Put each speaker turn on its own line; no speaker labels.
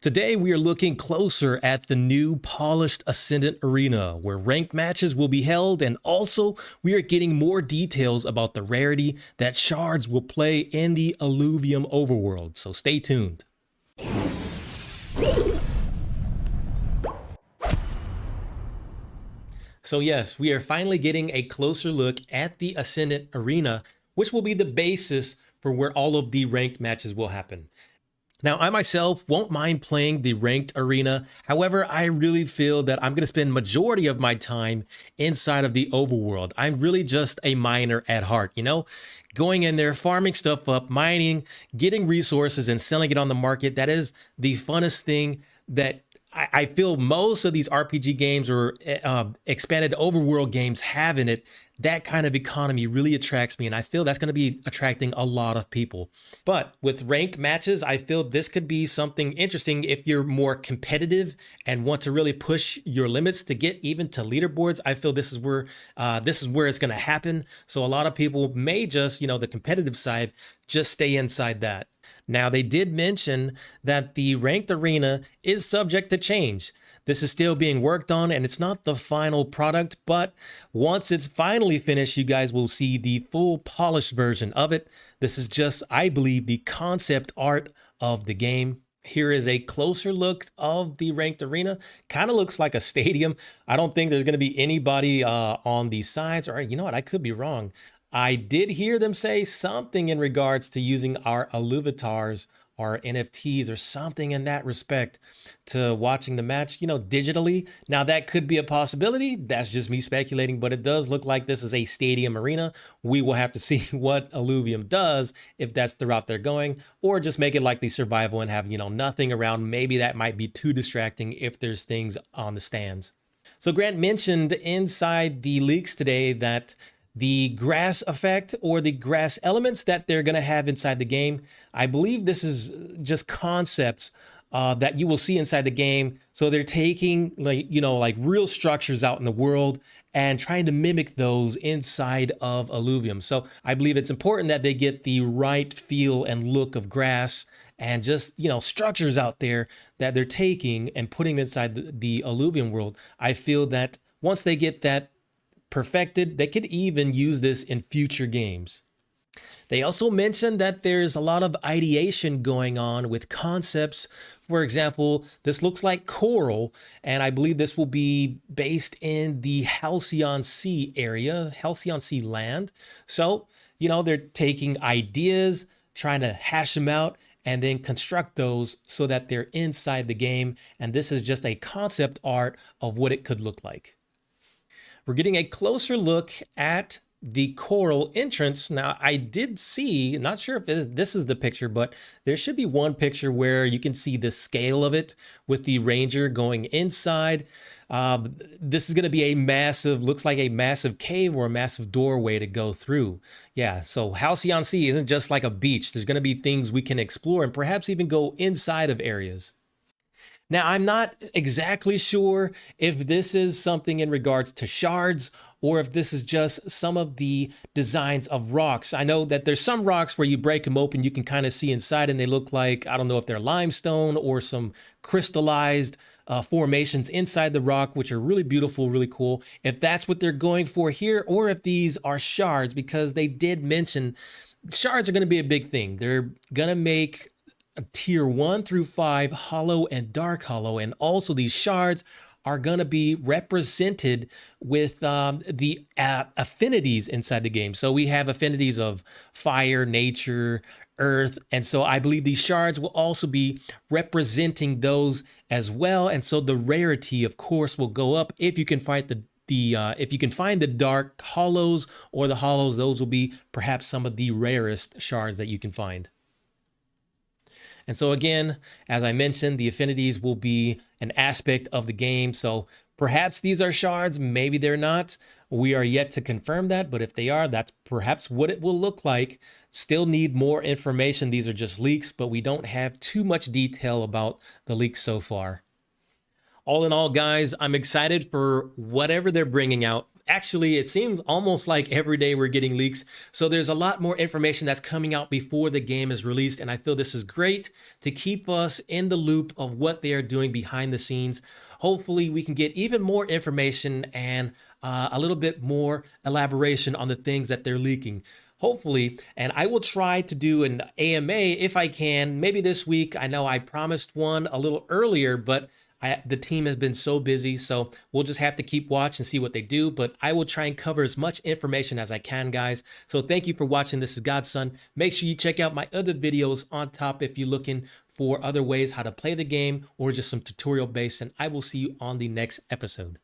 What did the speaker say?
Today we are looking closer at the new polished Ascendant arena where ranked matches will be held, and also we are getting more details about the rarity that shards will play in the illuvium overworld, so stay tuned. So yes, we are finally getting a closer look at the Ascendant arena, which will be the basis for where all of the ranked matches will happen. Now, I myself won't mind playing the ranked arena. However, I really feel that I'm going to spend majority of my time inside of the overworld. I'm really just a miner at heart, going in there, farming stuff up, mining, getting resources and selling it on the market. That is the funnest thing that I feel most of these RPG games or expanded overworld games have in it. That kind of economy really attracts me, and I feel that's going to be attracting a lot of people. But with ranked matches, I feel this could be something interesting if you're more competitive and want to really push your limits to get even to leaderboards. I feel this is where it's going to happen. So a lot of people may just, the competitive side, just stay inside that. Now, they did mention that the ranked arena is subject to change. This is still being worked on and it's not the final product, but once it's finally finished, you guys will see the full polished version of it. This is just, I believe, the concept art of the game. Here is a closer look of the ranked arena. Kind of looks like a stadium. I don't think there's going to be anybody on the sides, or you know what, I could be wrong. I did hear them say something in regards to using our illuvatars, our NFTs, or something in that respect to watching the match, digitally. Now that could be a possibility. That's just me speculating, but it does look like this is a stadium arena. We will have to see what Illuvium does, if that's the route they're going, or just make it like the survival and have, nothing around. Maybe that might be too distracting if there's things on the stands. So Grant mentioned inside the leaks today that the grass effect or the grass elements that they're going to have inside the game, I believe this is just concepts that you will see inside the game. So they're taking like real structures out in the world and trying to mimic those inside of Illuvium. So I believe it's important that they get the right feel and look of grass and just, structures out there that they're taking and putting inside the Illuvium world. I feel that once they get that perfected, they could even use this in future games. They also mentioned that there's a lot of ideation going on with concepts. For example, this looks like coral, and I believe this will be based in the Halcyon Sea area, Halcyon Sea land. So, they're taking ideas, trying to hash them out, and then construct those so that they're inside the game. And this is just a concept art of what it could look like. We're getting a closer look at the coral entrance. Now, I did see, not sure if this is the picture, but there should be one picture where you can see the scale of it with the ranger going inside. This is going to be a massive, looks like a massive cave or a massive doorway to go through. Yeah, so Halcyon Sea isn't just like a beach. There's going to be things we can explore and perhaps even go inside of areas. Now, I'm not exactly sure if this is something in regards to shards or if this is just some of the designs of rocks. I know that there's some rocks where you break them open, you can kind of see inside and they look like, I don't know if they're limestone or some crystallized formations inside the rock, which are really beautiful, really cool. If that's what they're going for here, or if these are shards, because they did mention shards are going to be a big thing. They're going to make tier 1 through 5 holo and dark holo, and also these shards are going to be represented with the affinities inside the game. So we have affinities of fire, nature, earth, and so I believe these shards will also be representing those as well. And so the rarity, of course, will go up if you can find if you can find the dark holos or the holos. Those will be perhaps some of the rarest shards that you can find. And so again, as I mentioned, the affinities will be an aspect of the game. So perhaps these are shards, maybe they're not. We are yet to confirm that, but if they are, that's perhaps what it will look like. Still need more information. These are just leaks, but we don't have too much detail about the leaks so far. All in all, guys, I'm excited for whatever they're bringing out Actually, it seems almost like every day we're getting leaks. So there's a lot more information that's coming out before the game is released. And I feel this is great to keep us in the loop of what they are doing behind the scenes. Hopefully we can get even more information and a little bit more elaboration on the things that they're leaking. Hopefully, and I will try to do an AMA if I can, maybe this week. I know I promised one a little earlier, but the team has been so busy, so we'll just have to keep watch and see what they do. But I will try and cover as much information as I can, guys. So thank you for watching. This is Godson. Make sure you check out my other videos on top if you're looking for other ways how to play the game or just some tutorial based. And I will see you on the next episode.